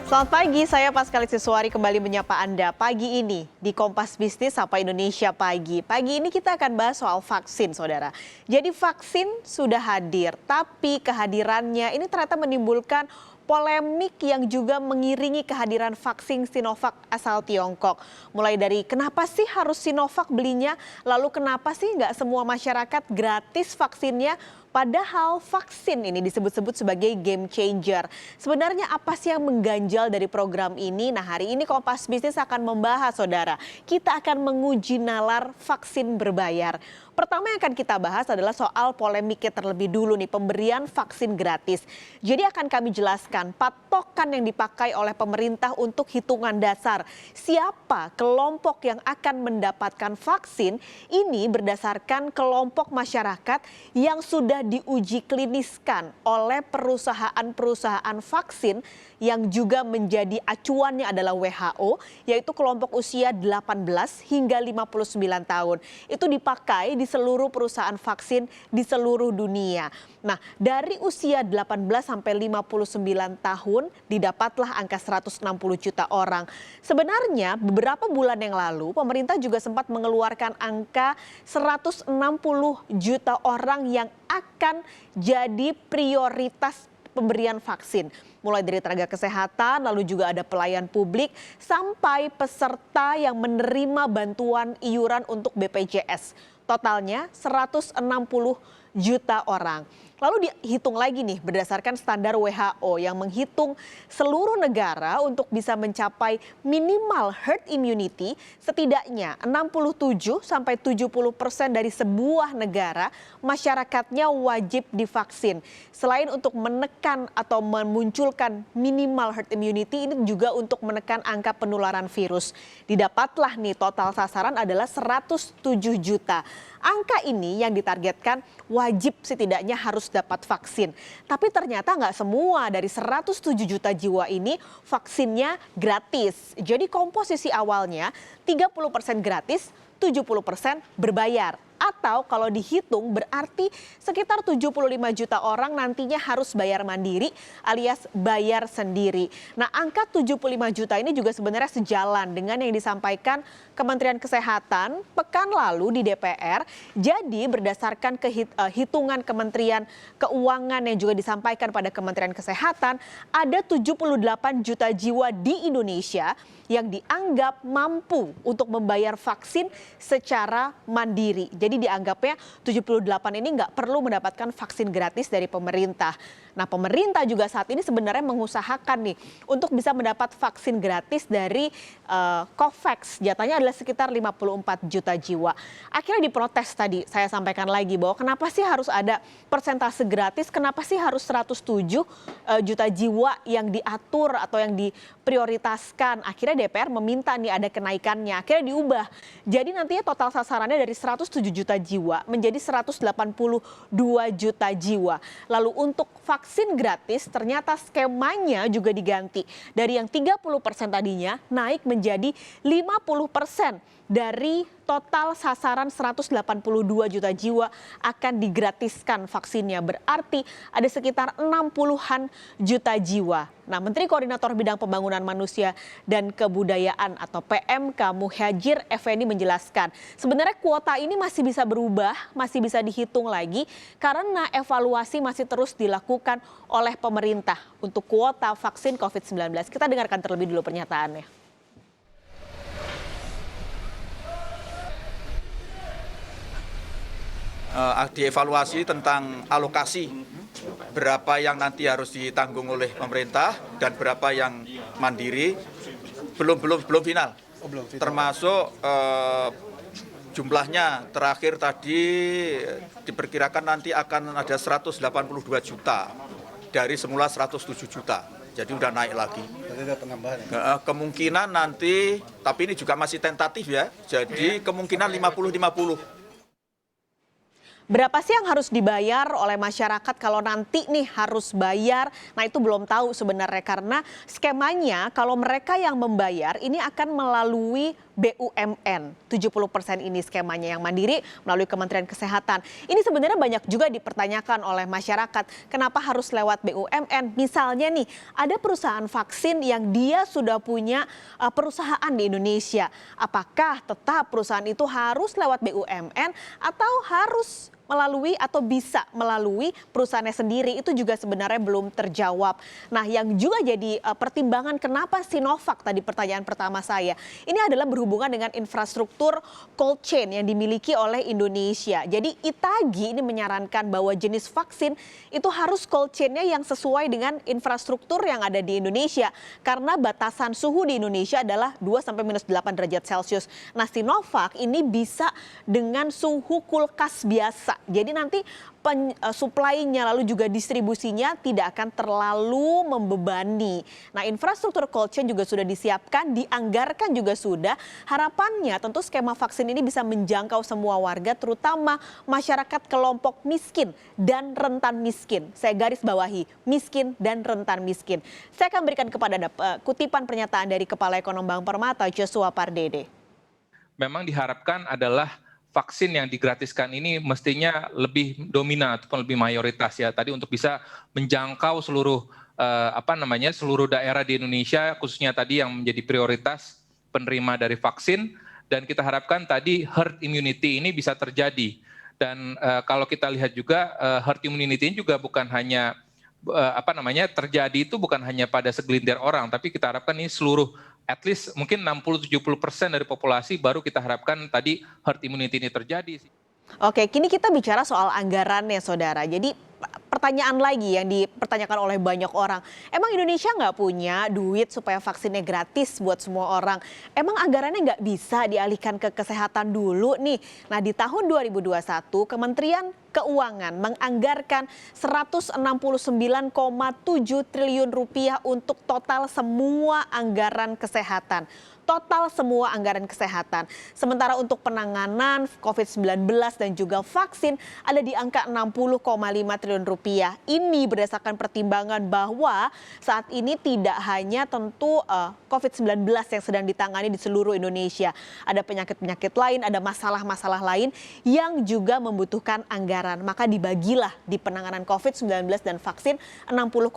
Selamat pagi, saya Paskali Siswari kembali menyapa Anda pagi ini di Kompas Bisnis Sapa Indonesia Pagi. Pagi ini kita akan bahas soal vaksin, saudara. Jadi vaksin sudah hadir, tapi kehadirannya ini ternyata menimbulkan polemik yang juga mengiringi kehadiran vaksin Sinovac asal Tiongkok. Mulai dari kenapa sih harus Sinovac belinya, lalu kenapa sih nggak semua masyarakat gratis vaksinnya? Padahal vaksin ini disebut-sebut sebagai game changer. Sebenarnya apa sih yang mengganjal dari program ini? Nah, hari ini Kompas Bisnis akan membahas, saudara. Kita akan menguji nalar vaksin berbayar. Pertama yang akan kita bahas adalah soal polemiknya terlebih dulu nih, pemberian vaksin gratis. Jadi akan kami jelaskan patokan yang dipakai oleh pemerintah untuk hitungan dasar. Siapa kelompok yang akan mendapatkan vaksin ini berdasarkan kelompok masyarakat yang sudah diuji kliniskan oleh perusahaan-perusahaan vaksin yang juga menjadi acuannya adalah WHO, yaitu kelompok usia 18 hingga 59 tahun. Itu dipakai di seluruh perusahaan vaksin di seluruh dunia. Nah, dari usia 18 sampai 59 tahun didapatlah angka 160 juta orang. Sebenarnya beberapa bulan yang lalu pemerintah juga sempat mengeluarkan angka 160 juta orang yang akan jadi prioritas pemberian vaksin. Mulai dari tenaga kesehatan, lalu juga ada pelayan publik, sampai peserta yang menerima bantuan iuran untuk BPJS. Totalnya 160 juta orang. Lalu dihitung lagi nih berdasarkan standar WHO yang menghitung seluruh negara untuk bisa mencapai minimal herd immunity setidaknya 67 sampai 70% dari sebuah negara masyarakatnya wajib divaksin. Selain untuk menekan atau memunculkan minimal herd immunity, ini juga untuk menekan angka penularan virus. Didapatlah nih total sasaran adalah 107 juta. Angka ini yang ditargetkan wajib setidaknya harus dapat vaksin. Tapi ternyata nggak semua dari 107 juta jiwa ini vaksinnya gratis. Jadi komposisi awalnya 30% gratis, 70% berbayar. Atau kalau dihitung berarti sekitar 75 juta orang nantinya harus bayar mandiri alias bayar sendiri. Nah, angka 75 juta ini juga sebenarnya sejalan dengan yang disampaikan Kementerian Kesehatan pekan lalu di DPR. Jadi berdasarkan hitungan Kementerian Keuangan yang juga disampaikan pada Kementerian Kesehatan, ada 78 juta jiwa di Indonesia yang dianggap mampu untuk membayar vaksin secara mandiri. Jadi dianggapnya 78 ini nggak perlu mendapatkan vaksin gratis dari pemerintah. Nah, pemerintah juga saat ini sebenarnya mengusahakan nih untuk bisa mendapat vaksin gratis dari COVAX. Jatahnya adalah sekitar 54 juta jiwa. Akhirnya diprotes tadi, saya sampaikan lagi bahwa kenapa sih harus ada persentase gratis, kenapa sih harus 107 juta jiwa yang diatur atau yang diprioritaskan. Akhirnya DPR meminta nih ada kenaikannya, akhirnya diubah. Jadi nantinya total sasarannya dari 107 juta jiwa menjadi 182 juta jiwa. Lalu untuk vaksin gratis ternyata skemanya juga diganti. Dari yang 30% tadinya naik menjadi 50% dari total sasaran 182 juta jiwa akan digratiskan vaksinnya. Berarti ada sekitar 60-an juta jiwa. Nah, Menteri Koordinator Bidang Pembangunan Manusia dan Kebudayaan atau PMK Muhadjir Effendi menjelaskan, sebenarnya kuota ini masih bisa berubah, masih bisa dihitung lagi karena evaluasi masih terus dilakukan oleh pemerintah untuk kuota vaksin COVID-19. Kita dengarkan terlebih dulu pernyataannya. Dievaluasi tentang alokasi berapa yang nanti harus ditanggung oleh pemerintah dan berapa yang mandiri belum final. Termasuk jumlahnya terakhir tadi diperkirakan nanti akan ada 182 juta dari semula 107 juta. Jadi udah naik lagi. Kemungkinan nanti, tapi ini juga masih tentatif ya. Jadi kemungkinan 50-50. Berapa sih yang harus dibayar oleh masyarakat kalau nanti nih harus bayar? Nah itu belum tahu sebenarnya karena skemanya kalau mereka yang membayar ini akan melalui BUMN. 70% ini skemanya yang mandiri melalui Kementerian Kesehatan. Ini sebenarnya banyak juga dipertanyakan oleh masyarakat. Kenapa harus lewat BUMN? Misalnya nih ada perusahaan vaksin yang dia sudah punya perusahaan di Indonesia. Apakah tetap perusahaan itu harus lewat BUMN atau harus melalui atau bisa melalui perusahaannya sendiri? Itu juga sebenarnya belum terjawab. Nah yang juga jadi pertimbangan kenapa Sinovac tadi pertanyaan pertama saya. Ini adalah berhubungan dengan infrastruktur cold chain yang dimiliki oleh Indonesia. Jadi ITAGI ini menyarankan bahwa jenis vaksin itu harus cold chain-nya yang sesuai dengan infrastruktur yang ada di Indonesia. Karena batasan suhu di Indonesia adalah 2-8 derajat Celcius. Nah Sinovac ini bisa dengan suhu kulkas biasa. Jadi nanti suplainya lalu juga distribusinya tidak akan terlalu membebani. Nah infrastruktur cold chain juga sudah disiapkan, dianggarkan juga sudah. Harapannya tentu skema vaksin ini bisa menjangkau semua warga terutama masyarakat kelompok miskin dan rentan miskin. Saya garis bawahi, miskin dan rentan miskin. Saya akan berikan kepada Anda kutipan pernyataan dari Kepala Ekonom Bank Permata Joshua Pardede. Memang diharapkan adalah vaksin yang digratiskan ini mestinya lebih dominan ataupun lebih mayoritas ya tadi untuk bisa menjangkau seluruh seluruh daerah di Indonesia khususnya tadi yang menjadi prioritas penerima dari vaksin dan kita harapkan tadi herd immunity ini bisa terjadi dan kalau kita lihat juga herd immunity ini juga bukan hanya terjadi itu bukan hanya pada segelintir orang tapi kita harapkan ini seluruh at least mungkin 60-70% dari populasi baru kita harapkan tadi herd immunity ini terjadi. Oke, kini kita bicara soal anggarannya, Saudara. Jadi pertanyaan lagi yang dipertanyakan oleh banyak orang. Emang Indonesia nggak punya duit supaya vaksinnya gratis buat semua orang? Emang anggarannya nggak bisa dialihkan ke kesehatan dulu nih? Nah di tahun 2021 Kementerian Keuangan menganggarkan 169,7 triliun rupiah untuk total semua anggaran kesehatan. Total semua anggaran kesehatan. Sementara untuk penanganan COVID-19 dan juga vaksin ada di angka 60,5 triliun rupiah. Ini berdasarkan pertimbangan bahwa saat ini tidak hanya tentu COVID-19 yang sedang ditangani di seluruh Indonesia. Ada penyakit-penyakit lain, ada masalah-masalah lain yang juga membutuhkan anggaran. Maka dibagilah di penanganan COVID-19 dan vaksin 60,5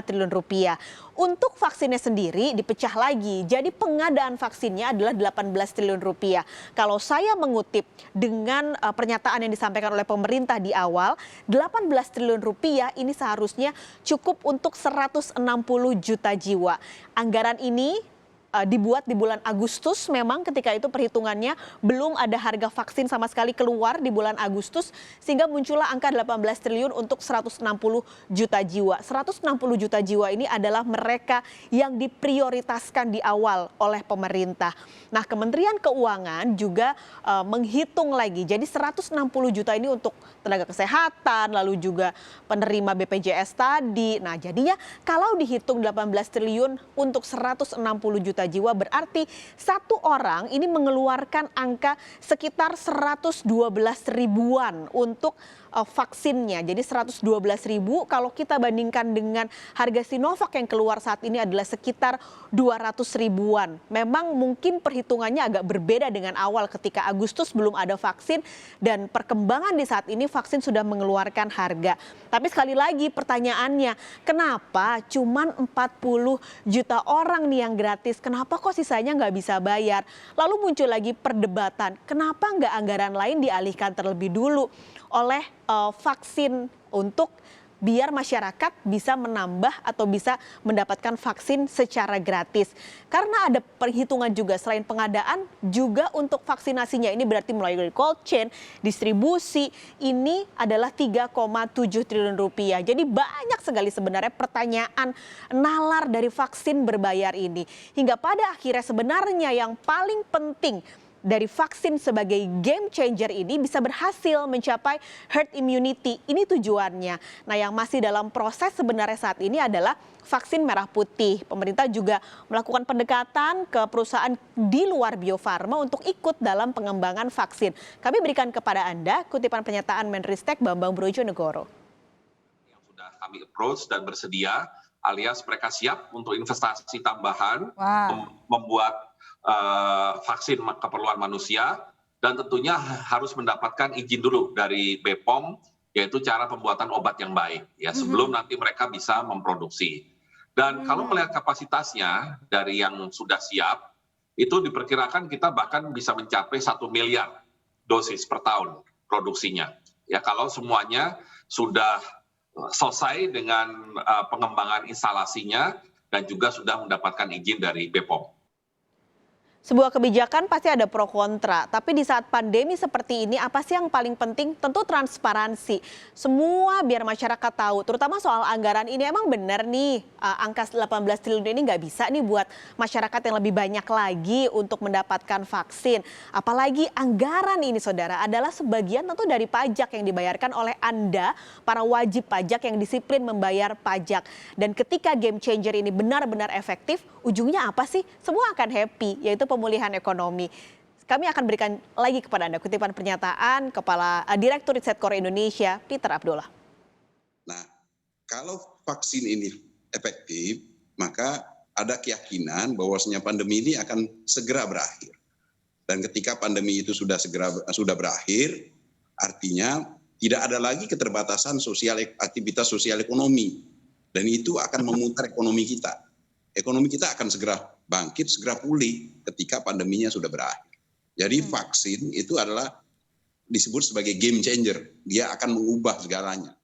triliun rupiah. Untuk vaksinnya sendiri dipecah lagi. Jadi pengadaan vaksinnya adalah 18 triliun rupiah. Kalau saya mengutip dengan pernyataan yang disampaikan oleh pemerintah di awal, 18 triliun rupiah ini seharusnya cukup untuk 160 juta jiwa. Anggaran ini dibuat di bulan Agustus, memang ketika itu perhitungannya belum ada harga vaksin sama sekali keluar di bulan Agustus sehingga muncullah angka 18 triliun untuk 160 juta jiwa. 160 juta jiwa ini adalah mereka yang diprioritaskan di awal oleh pemerintah. Nah, Kementerian Keuangan juga menghitung lagi. Jadi 160 juta ini untuk tenaga kesehatan, lalu juga penerima BPJS tadi. Nah, jadinya kalau dihitung 18 triliun untuk 160 juta jiwa berarti satu orang ini mengeluarkan angka sekitar 112 ribuan untuk vaksinnya. Jadi 112 ribu kalau kita bandingkan dengan harga Sinovac yang keluar saat ini adalah sekitar 200 ribuan. Memang mungkin perhitungannya agak berbeda dengan awal ketika Agustus belum ada vaksin dan perkembangan di saat ini vaksin sudah mengeluarkan harga. Tapi sekali lagi pertanyaannya, kenapa cuman 40 juta orang nih yang gratis? Kenapa kok sisanya nggak bisa bayar? Lalu muncul lagi perdebatan, kenapa nggak anggaran lain dialihkan terlebih dulu oleh vaksin untuk biar masyarakat bisa menambah atau bisa mendapatkan vaksin secara gratis. Karena ada perhitungan juga selain pengadaan juga untuk vaksinasinya ini berarti mulai dari cold chain, distribusi ini adalah 3,7 triliun rupiah. Jadi banyak sekali sebenarnya pertanyaan nalar dari vaksin berbayar ini. Hingga pada akhirnya sebenarnya yang paling penting dari vaksin sebagai game changer ini bisa berhasil mencapai herd immunity. Ini tujuannya. Nah, yang masih dalam proses sebenarnya saat ini adalah vaksin merah putih. Pemerintah juga melakukan pendekatan ke perusahaan di luar Bio Farma untuk ikut dalam pengembangan vaksin. Kami berikan kepada Anda kutipan pernyataan Menristek Bambang Brojonegoro. Yang sudah kami approach dan bersedia, alias mereka siap untuk investasi tambahan, membuat vaksin keperluan manusia, dan tentunya harus mendapatkan izin dulu dari BPOM, yaitu cara pembuatan obat yang baik, ya sebelum nanti mereka bisa memproduksi. Dan kalau melihat kapasitasnya dari yang sudah siap, itu diperkirakan kita bahkan bisa mencapai 1 miliar dosis per tahun produksinya. Ya kalau semuanya sudah selesai dengan pengembangan instalasinya dan juga sudah mendapatkan izin dari BPOM. Sebuah kebijakan pasti ada pro kontra, tapi di saat pandemi seperti ini apa sih yang paling penting? Tentu transparansi. Semua biar masyarakat tahu, terutama soal anggaran ini emang benar nih angka 18 triliun ini nggak bisa nih buat masyarakat yang lebih banyak lagi untuk mendapatkan vaksin. Apalagi anggaran ini saudara adalah sebagian tentu dari pajak yang dibayarkan oleh Anda, para wajib pajak yang disiplin membayar pajak. Dan ketika game changer ini benar-benar efektif, ujungnya apa sih? Semua akan happy, yaitu pemulihan ekonomi. Kami akan berikan lagi kepada Anda kutipan pernyataan Kepala Direktur Riset Kor Indonesia, Peter Abdullah. Nah, kalau vaksin ini efektif, maka ada keyakinan bahwasanya pandemi ini akan segera berakhir. Dan ketika pandemi itu sudah berakhir, artinya tidak ada lagi keterbatasan aktivitas sosial ekonomi. Dan itu akan memutar ekonomi kita. Ekonomi kita akan segera bangkit, segera pulih ketika pandeminya sudah berakhir. Jadi vaksin itu adalah disebut sebagai game changer. Dia akan mengubah segalanya.